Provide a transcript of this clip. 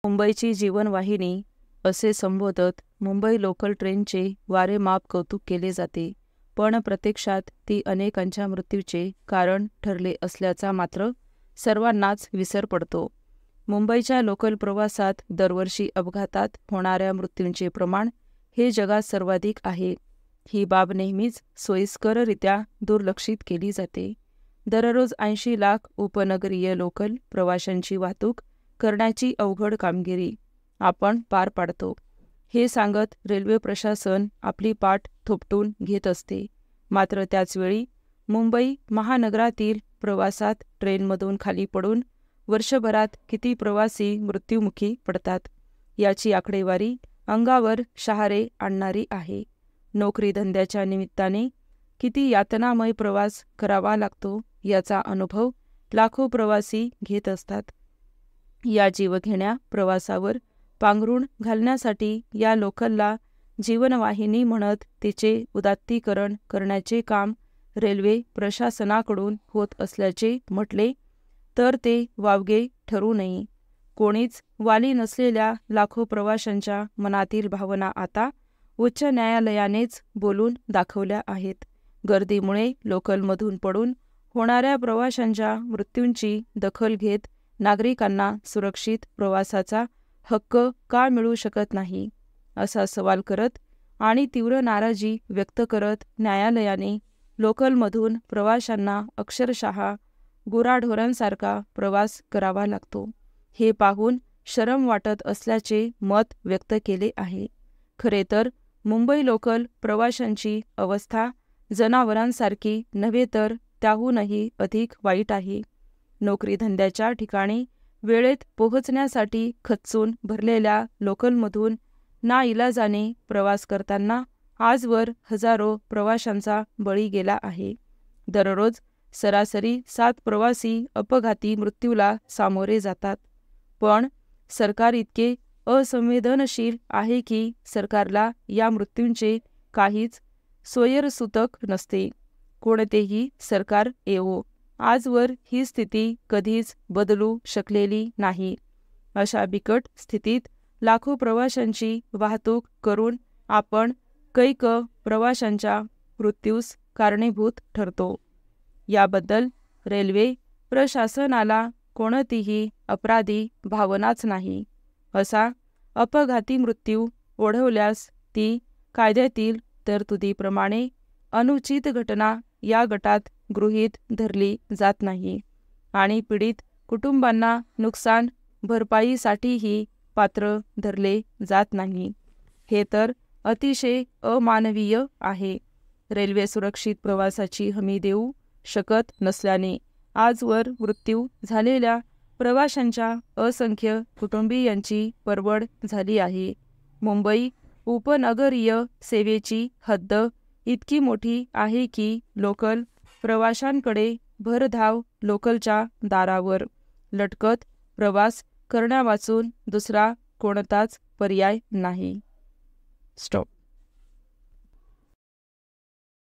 मुंबईची जीवनवाहिनी असे संबोधत मुंबई लोकल ट्रेनचे वारेमाप कौतुक केले जाते, पण प्रत्यक्षात ती अनेकांच्या मृत्यूचे कारण ठरले असल्याचा मात्र सर्वांनाच विसर पडतो. मुंबईच्या लोकल प्रवासात दरवर्षी अपघातात होणाऱ्या मृत्यूंचे प्रमाण हे जगात सर्वाधिक आहे. ही बाब नेहमीच सोयीस्कररित्या दुर्लक्षित केली जाते. दररोज 80 लाख उपनगरीय लोकल प्रवाशांची वाहतूक करण्याची अवघड कामगिरी आपण पार पाडतो, हे सांगत रेल्वे प्रशासन आपली पाठ थोपटून घेत असते. मात्र त्याचवेळी मुंबई महानगरातील प्रवासात ट्रेनमधून खाली पडून वर्षभरात किती प्रवासी मृत्युमुखी पडतात, याची आकडेवारी अंगावर शहारे आणणारी आहे. नोकरीधंद्याच्या निमित्ताने किती यातनामय प्रवास करावा लागतो, याचा अनुभव लाखो प्रवासी घेत असतात. या जीवघेण्या प्रवासावर पांघरूण घालण्यासाठी या लोकलला जीवनवाहिनी म्हणत तिचे उदात्तीकरण करण्याचे काम रेल्वे प्रशासनाकडून होत असल्याचे म्हटले तर ते वावगे ठरू नये. कोणीच वाली नसलेल्या लाखो प्रवाशांच्या मनातील भावना आता उच्च न्यायालयानेच बोलून दाखवल्या आहेत. गर्दीमुळे लोकलमधून पडून होणाऱ्या प्रवाशांच्या मृत्यूंची दखल घेत नागरिकांना सुरक्षित प्रवासाचा हक्क का मिळू शकत नाही, असा सवाल करत आणि तीव्र नाराजी व्यक्त करत न्यायालयाने लोकलमधून प्रवाशांना अक्षरशः गुराढोरांसारखा प्रवास करावा लागतो, हे पाहून शरम वाटत असल्याचे मत व्यक्त केले आहे. खरे तर मुंबई लोकल प्रवाशांची अवस्था जनावरांसारखी नव्हे तर त्याहूनही अधिक वाईट आहे. नोकरीधंद्याच्या ठिकाणी वेळेत पोहोचण्यासाठी खच्चून भरलेल्या लोकलमधून नाइलाजाने प्रवास करताना आजवर हजारो प्रवाशांचा बळी गेला आहे. दररोज सरासरी 7 प्रवासी अपघाती मृत्यूला सामोरे जातात. पण सरकार इतके असंवेदनशील आहे की सरकारला या मृत्यूंचे काहीच सोयरसूतक नसते. कोणतेही सरकार येवो, आजवर ही स्थिती कधीच बदलू शकलेली नाही. अशा बिकट स्थितीत लाखो प्रवाशांची वाहतूक करून आपण कैक प्रवाशांच्या मृत्यूस कारणीभूत ठरतो. याबद्दल रेल्वे प्रशासनाला कोणतीही अपराधी भावनाच नाही. असा अपघाती मृत्यू ओढवल्यास ती कायद्यातील तरतुदीप्रमाणे अनुचित घटना या गटात गृहीत धरली जात नाही आणि पीडित कुटुंबांना नुकसान भरपाईसाठीही पात्र धरले जात नाही. हे तर अतिशय अमानवीय आहे. रेल्वे सुरक्षित प्रवासाची हमी देऊ शकत नसल्याने आजवर मृत्यू झालेल्या प्रवाशांच्या असंख्य कुटुंबीयांची परवड झाली आहे. मुंबई उपनगरीय सेवेची हद्द इतकी मोठी आहे की लोकल प्रवाशांकडे भरधाव लोकलच्या दारावर लटकत प्रवास करण्यावाचून दुसरा कोणताच पर्याय नाही. स्टॉप.